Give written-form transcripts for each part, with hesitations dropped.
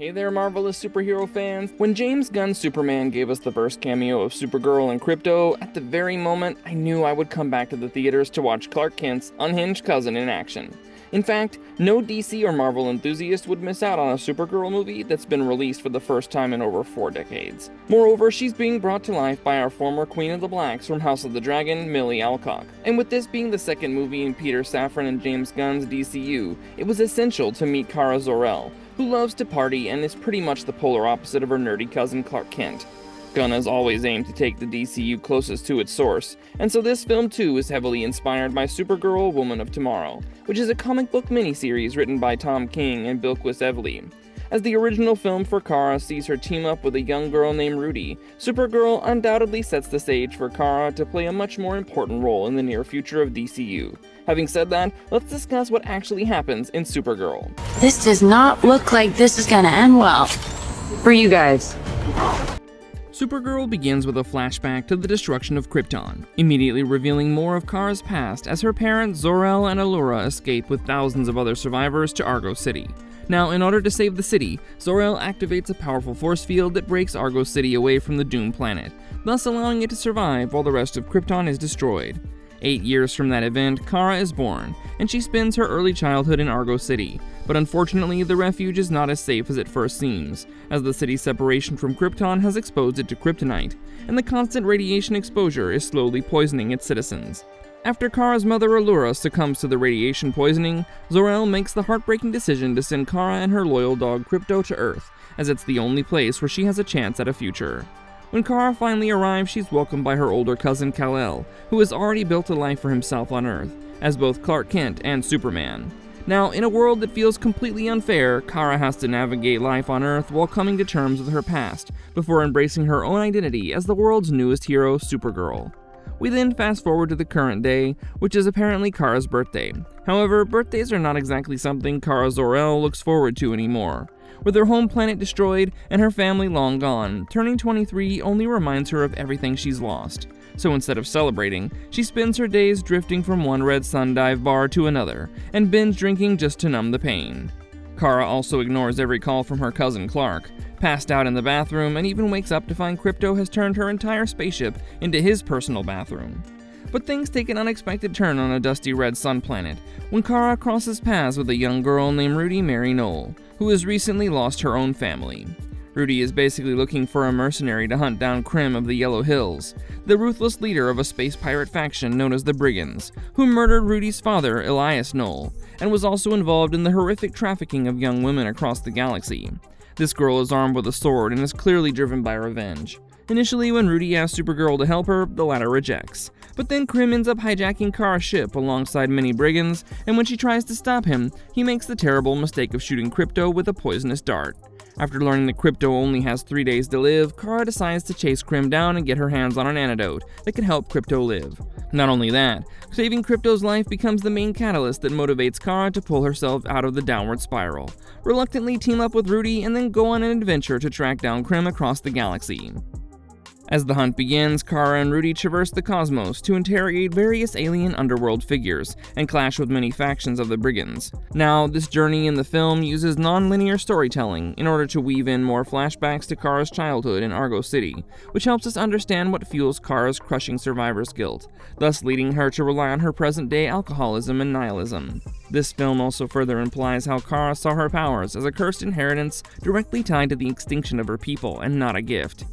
Hey there, marvelous superhero fans! When James Gunn's Superman gave us the first cameo of Supergirl and Krypto, at the very moment, I knew I would come back to the theaters to watch Clark Kent's unhinged cousin in action. In fact, no DC or Marvel enthusiast would miss out on a Supergirl movie that's been released for the first time in over 4 decades. Moreover, she's being brought to life by our former Queen of the Blacks from House of the Dragon, Millie Alcock. And with this being the second movie in Peter Safran and James Gunn's DCU, it was essential to meet Kara Zor, who loves to party and is pretty much the polar opposite of her nerdy cousin Clark Kent. Gunn has always aimed to take the DCU closest to its source, and so this film too is heavily inspired by Supergirl Woman of Tomorrow, which is a comic book miniseries written by Tom King and Bilquis. As the original film for Kara sees her team up with a young girl named Rudy, Supergirl undoubtedly sets the stage for Kara to play a much more important role in the near future of DCU. Having said that, let's discuss what actually happens in Supergirl. This does not look like this is gonna end well for you guys. Supergirl begins with a flashback to the destruction of Krypton, immediately revealing more of Kara's past as her parents Zor-El and Allura escape with thousands of other survivors to Argo City. Now, in order to save the city, Zor-El activates a powerful force field that breaks Argo City away from the doomed planet, thus allowing it to survive while the rest of Krypton is destroyed. 8 years from that event, Kara is born, and she spends her early childhood in Argo City. But unfortunately, the refuge is not as safe as it first seems, as the city's separation from Krypton has exposed it to kryptonite, and the constant radiation exposure is slowly poisoning its citizens. After Kara's mother Allura succumbs to the radiation poisoning, Zor-El makes the heartbreaking decision to send Kara and her loyal dog Krypto to Earth, as it's the only place where she has a chance at a future. When Kara finally arrives, she's welcomed by her older cousin Kal-El, who has already built a life for himself on Earth, as both Clark Kent and Superman. Now, in a world that feels completely unfair, Kara has to navigate life on Earth while coming to terms with her past, before embracing her own identity as the world's newest hero, Supergirl. We then fast forward to the current day, which is apparently Kara's birthday. However, birthdays are not exactly something Kara Zor-El looks forward to anymore. With her home planet destroyed and her family long gone, turning 23 only reminds her of everything she's lost. So instead of celebrating, she spends her days drifting from one red sun dive bar to another, and binge drinking just to numb the pain. Kara also ignores every call from her cousin Clark, passed out in the bathroom, and even wakes up to find Krypto has turned her entire spaceship into his personal bathroom. But things take an unexpected turn on a dusty red sun planet, when Kara crosses paths with a young girl named Rudy Mary Knoll, who has recently lost her own family. Rudy is basically looking for a mercenary to hunt down Krim of the Yellow Hills, the ruthless leader of a space pirate faction known as the Briggins, who murdered Rudy's father, Elias Knoll, and was also involved in the horrific trafficking of young women across the galaxy. This girl is armed with a sword and is clearly driven by revenge. Initially, when Rudy asks Supergirl to help her, the latter rejects. But then Krim ends up hijacking Kara's ship alongside many Briggins, and when she tries to stop him, he makes the terrible mistake of shooting Krypto with a poisonous dart. After learning that Krypto only has 3 days to live, Kara decides to chase Krim down and get her hands on an antidote that can help Krypto live. Not only that, saving Krypto's life becomes the main catalyst that motivates Kara to pull herself out of the downward spiral, reluctantly team up with Rudy, and then go on an adventure to track down Krim across the galaxy. As the hunt begins, Kara and Rudy traverse the cosmos to interrogate various alien underworld figures and clash with many factions of the Briggins. Now, this journey in the film uses non-linear storytelling in order to weave in more flashbacks to Kara's childhood in Argo City, which helps us understand what fuels Kara's crushing survivor's guilt, thus leading her to rely on her present-day alcoholism and nihilism. This film also further implies how Kara saw her powers as a cursed inheritance directly tied to the extinction of her people and not a gift.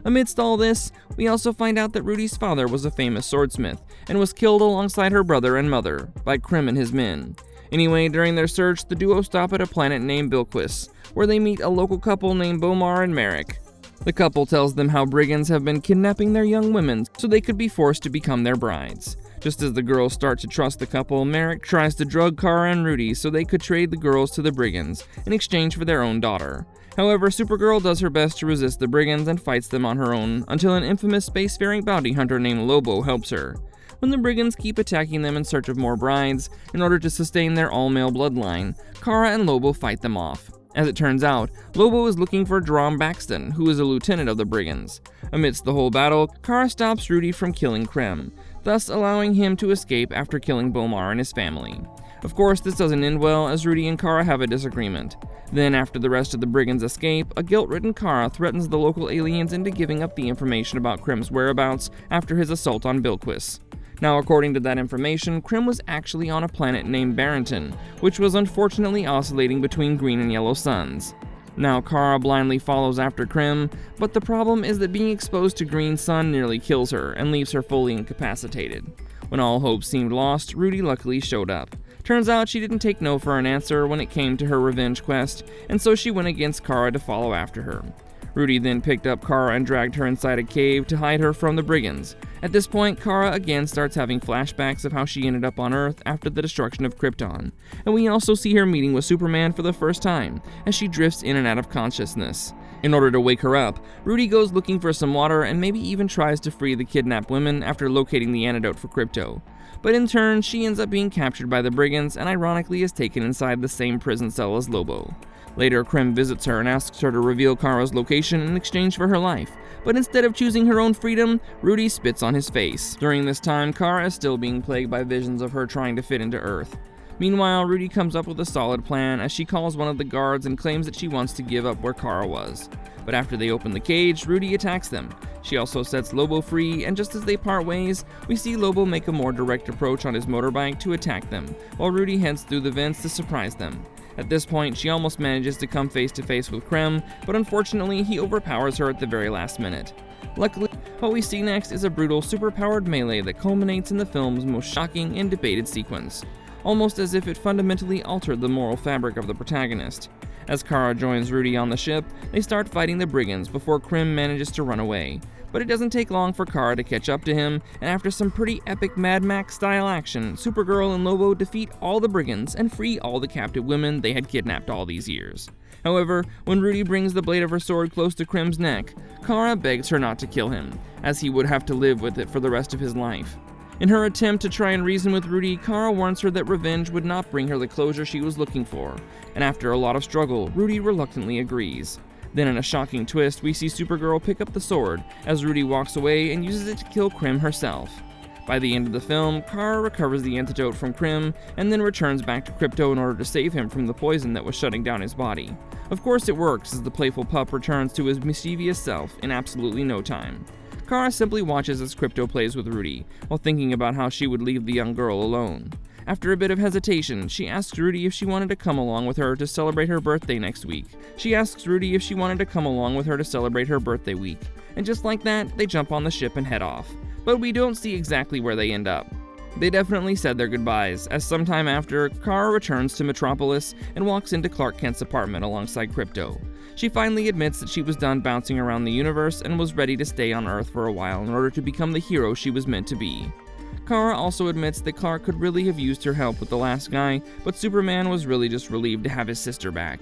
Amidst all this, we also find out that Rudy's father was a famous swordsmith, and was killed alongside her brother and mother, by Krim and his men. Anyway, during their search, the duo stop at a planet named Bilquis, where they meet a local couple named Bomar and Merrick. The couple tells them how Briggins have been kidnapping their young women so they could be forced to become their brides. Just as the girls start to trust the couple, Merrick tries to drug Kara and Rudy so they could trade the girls to the Briggins in exchange for their own daughter. However, Supergirl does her best to resist the Briggins and fights them on her own until an infamous spacefaring bounty hunter named Lobo helps her. When the Briggins keep attacking them in search of more brides in order to sustain their all-male bloodline, Kara and Lobo fight them off. As it turns out, Lobo is looking for Drom Baxton, who is a lieutenant of the Briggins. Amidst the whole battle, Kara stops Rudy from killing Krim, thus allowing him to escape after killing Bomar and his family. Of course, this doesn't end well as Rudy and Kara have a disagreement. Then, after the rest of the Briggins escape, a guilt-ridden Kara threatens the local aliens into giving up the information about Krim's whereabouts after his assault on Bilquis. Now, according to that information, Krim was actually on a planet named Barrington, which was unfortunately oscillating between green and yellow suns. Now, Kara blindly follows after Krim, but the problem is that being exposed to green sun nearly kills her and leaves her fully incapacitated. When all hope seemed lost, Rudy luckily showed up. Turns out she didn't take no for an answer when it came to her revenge quest, and so she went against Kara to follow after her. Rudy then picked up Kara and dragged her inside a cave to hide her from the Briggins. At this point, Kara again starts having flashbacks of how she ended up on Earth after the destruction of Krypton, and we also see her meeting with Superman for the first time, as she drifts in and out of consciousness. In order to wake her up, Rudy goes looking for some water and maybe even tries to free the kidnapped women after locating the antidote for Krypto. But in turn, she ends up being captured by the Briggins and ironically is taken inside the same prison cell as Lobo. Later, Krim visits her and asks her to reveal Kara's location in exchange for her life, but instead of choosing her own freedom, Rudy spits on his face. During this time, Kara is still being plagued by visions of her trying to fit into Earth. Meanwhile, Rudy comes up with a solid plan as she calls one of the guards and claims that she wants to give up where Kara was. But after they open the cage, Rudy attacks them. She also sets Lobo free, and just as they part ways, we see Lobo make a more direct approach on his motorbike to attack them, while Rudy heads through the vents to surprise them. At this point, she almost manages to come face to face with Krim, but unfortunately he overpowers her at the very last minute. Luckily, what we see next is a brutal, superpowered melee that culminates in the film's most shocking and debated sequence, almost as if it fundamentally altered the moral fabric of the protagonist. As Kara joins Rudy on the ship, they start fighting the Briggins before Krim manages to run away. But it doesn't take long for Kara to catch up to him, and after some pretty epic Mad Max-style action, Supergirl and Lobo defeat all the Briggins and free all the captive women they had kidnapped all these years. However, when Rudy brings the blade of her sword close to Krim's neck, Kara begs her not to kill him, as he would have to live with it for the rest of his life. In her attempt to try and reason with Rudy, Kara warns her that revenge would not bring her the closure she was looking for, and after a lot of struggle, Rudy reluctantly agrees. Then in a shocking twist, we see Supergirl pick up the sword as Rudy walks away and uses it to kill Krim herself. By the end of the film, Kara recovers the antidote from Krim and then returns back to Krypto in order to save him from the poison that was shutting down his body. Of course it works as the playful pup returns to his mischievous self in absolutely no time. Kara simply watches as Krypto plays with Rudy, while thinking about how she would leave the young girl alone. After a bit of hesitation, she asks Rudy if she wanted to come along with her to celebrate her birthday next week. And just like that, they jump on the ship and head off. But we don't see exactly where they end up. They definitely said their goodbyes, as sometime after, Kara returns to Metropolis and walks into Clark Kent's apartment alongside Krypto. She finally admits that she was done bouncing around the universe and was ready to stay on Earth for a while in order to become the hero she was meant to be. Kara also admits that Clark could really have used her help with the last guy, but Superman was really just relieved to have his sister back.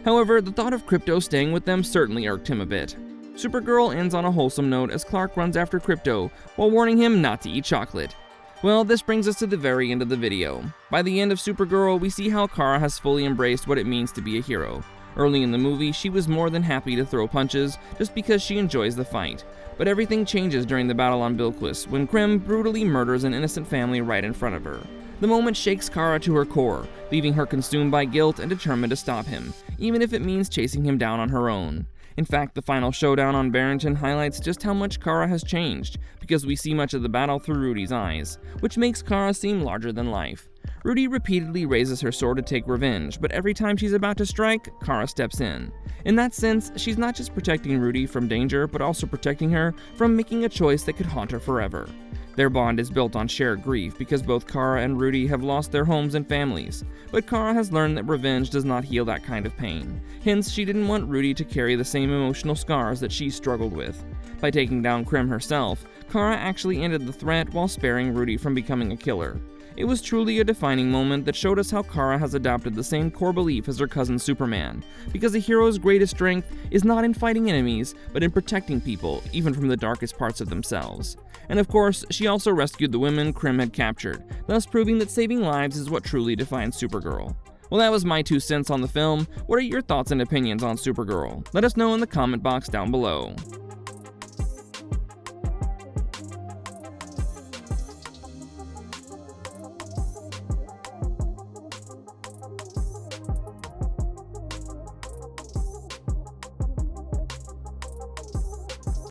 However, the thought of Krypto staying with them certainly irked him a bit. Supergirl ends on a wholesome note as Clark runs after Krypto, while warning him not to eat chocolate. Well, this brings us to the very end of the video. By the end of Supergirl, we see how Kara has fully embraced what it means to be a hero. Early in the movie, she was more than happy to throw punches just because she enjoys the fight. But everything changes during the battle on Bilquis when Krim brutally murders an innocent family right in front of her. The moment shakes Kara to her core, leaving her consumed by guilt and determined to stop him, even if it means chasing him down on her own. In fact, the final showdown on Barrington highlights just how much Kara has changed, because we see much of the battle through Rudy's eyes, which makes Kara seem larger than life. Rudy repeatedly raises her sword to take revenge, but every time she's about to strike, Kara steps in. In that sense, she's not just protecting Rudy from danger, but also protecting her from making a choice that could haunt her forever. Their bond is built on shared grief because both Kara and Rudy have lost their homes and families, but Kara has learned that revenge does not heal that kind of pain. Hence, she didn't want Rudy to carry the same emotional scars that she struggled with. By taking down Krim herself, Kara actually ended the threat while sparing Rudy from becoming a killer. It was truly a defining moment that showed us how Kara has adopted the same core belief as her cousin Superman, because a hero's greatest strength is not in fighting enemies, but in protecting people, even from the darkest parts of themselves. And of course, she also rescued the women Krim had captured, thus proving that saving lives is what truly defines Supergirl. Well, that was my 2 cents on the film. What are your thoughts and opinions on Supergirl? Let us know in the comment box down below.